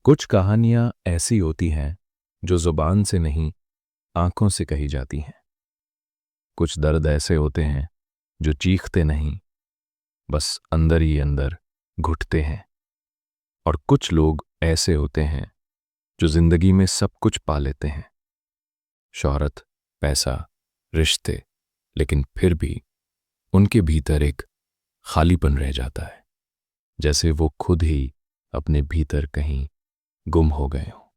कुछ कहानियां ऐसी होती हैं जो जुबान से नहीं, आंखों से कही जाती हैं। कुछ दर्द ऐसे होते हैं जो चीखते नहीं, बस अंदर ही अंदर घुटते हैं। और कुछ लोग ऐसे होते हैं जो जिंदगी में सब कुछ पा लेते हैं, शोहरत, पैसा, रिश्ते, लेकिन फिर भी उनके भीतर एक खालीपन रह जाता है, जैसे वो खुद ही अपने भीतर कहीं गुम हो गए हों।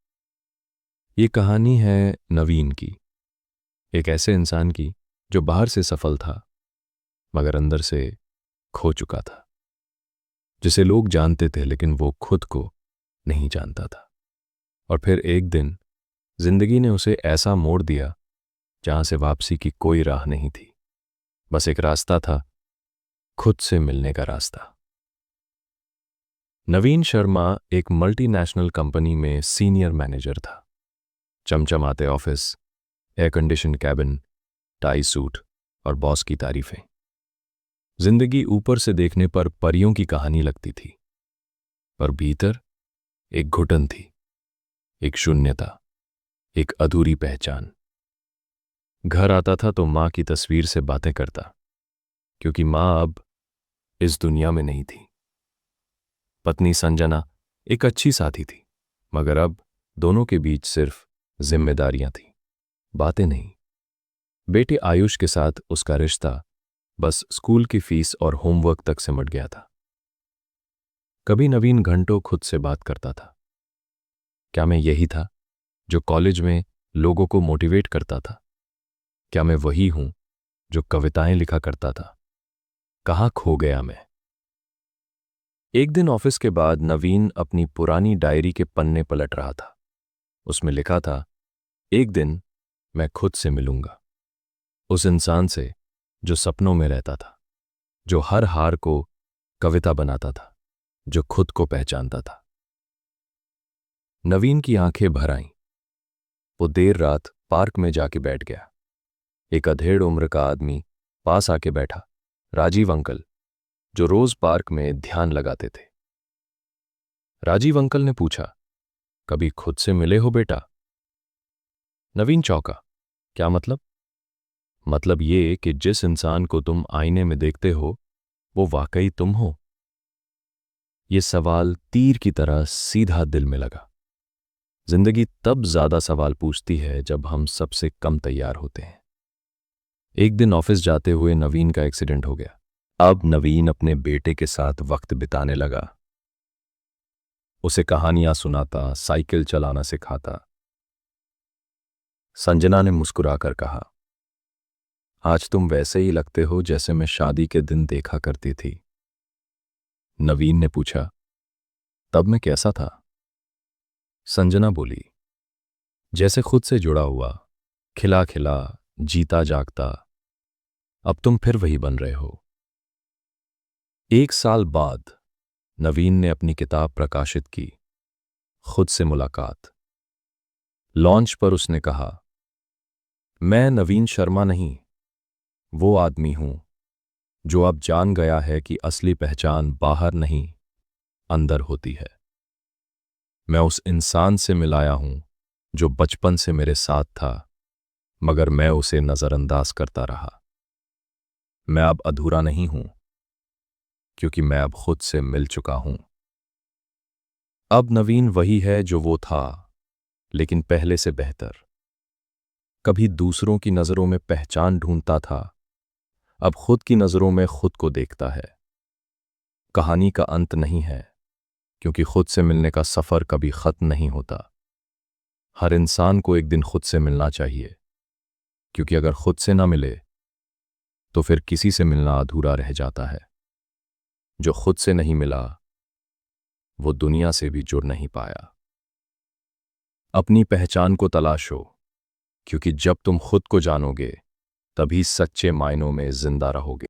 ये कहानी है नवीन की, एक ऐसे इंसान की जो बाहर से सफल था मगर अंदर से खो चुका था, जिसे लोग जानते थे लेकिन वो खुद को नहीं जानता था। और फिर एक दिन जिंदगी ने उसे ऐसा मोड़ दिया जहां से वापसी की कोई राह नहीं थी, बस एक रास्ता था, खुद से मिलने का रास्ता। नवीन शर्मा एक मल्टीनेशनल कंपनी में सीनियर मैनेजर था। चमचमाते office, air condition cabin, tie suit और बॉस की तारीफें। जिंदगी ऊपर से देखने पर परियों की कहानी लगती थी, पर भीतर एक घुटन थी, एक शून्यता, एक अधूरी पहचान। घर आता था तो मां की तस्वीर से बातें करता, क्योंकि मां अब इस दुनिया में नहीं थी। पत्नी संजना एक अच्छी साथी थी, मगर अब दोनों के बीच सिर्फ जिम्मेदारियां थीं, बातें नहीं। बेटे आयुष के साथ उसका रिश्ता बस स्कूल की फीस और होमवर्क तक सिमट गया था। कभी नवीन घंटों खुद से बात करता था, क्या मैं यही था जो कॉलेज में लोगों को मोटिवेट करता था? क्या मैं वही हूं जो कविताएं लिखा करता था? कहां खो गया मैं? एक दिन ऑफिस के बाद नवीन अपनी पुरानी डायरी के पन्ने पलट रहा था। उसमें लिखा था, एक दिन मैं खुद से मिलूंगा, उस इंसान से जो सपनों में रहता था, जो हर हार को कविता बनाता था, जो खुद को पहचानता था। नवीन की आंखें भर आईं। वो देर रात पार्क में जाके बैठ गया। एक अधेड़ उम्र का आदमी पास आके बैठा, राजीव अंकल, जो रोज पार्क में ध्यान लगाते थे। राजीव अंकल ने पूछा, कभी खुद से मिले हो बेटा? नवीन चौंका, क्या मतलब? मतलब ये कि जिस इंसान को तुम आईने में देखते हो वो वाकई तुम हो। ये सवाल तीर की तरह सीधा दिल में लगा। जिंदगी तब ज्यादा सवाल पूछती है जब हम सबसे कम तैयार होते हैं। एक दिन ऑफिस जाते हुए नवीन का एक्सीडेंट हो गया। अब नवीन अपने बेटे के साथ वक्त बिताने लगा। उसे कहानियां सुनाता, साइकिल चलाना सिखाता। संजना ने मुस्कुराकर कहा, आज तुम वैसे ही लगते हो जैसे मैं शादी के दिन देखा करती थी। नवीन ने पूछा, तब मैं कैसा था? संजना बोली, जैसे खुद से जुड़ा हुआ, खिला खिला, जीता जागता। अब तुम फिर वही बन रहे हो। एक साल बाद नवीन ने अपनी किताब प्रकाशित की, खुद से मुलाकात। लॉन्च पर उसने कहा, मैं नवीन शर्मा नहीं, वो आदमी हूं जो अब जान गया है कि असली पहचान बाहर नहीं, अंदर होती है। मैं उस इंसान से मिलाया हूं जो बचपन से मेरे साथ था, मगर मैं उसे नजरअंदाज करता रहा। मैं अब अधूरा नहीं हूं, क्योंकि मैं अब खुद से मिल चुका हूं। अब नवीन वही है जो वो था, लेकिन पहले से बेहतर। कभी दूसरों की नजरों में पहचान ढूंढता था, अब खुद की नजरों में खुद को देखता है। कहानी का अंत नहीं है, क्योंकि खुद से मिलने का सफर कभी खत्म नहीं होता। हर इंसान को एक दिन खुद से मिलना चाहिए, क्योंकि अगर खुद से ना मिले तो फिर किसी से मिलना अधूरा रह जाता है। जो खुद से नहीं मिला वो दुनिया से भी जुड़ नहीं पाया। अपनी पहचान को तलाशो, क्योंकि जब तुम खुद को जानोगे तभी सच्चे मायनों में जिंदा रहोगे।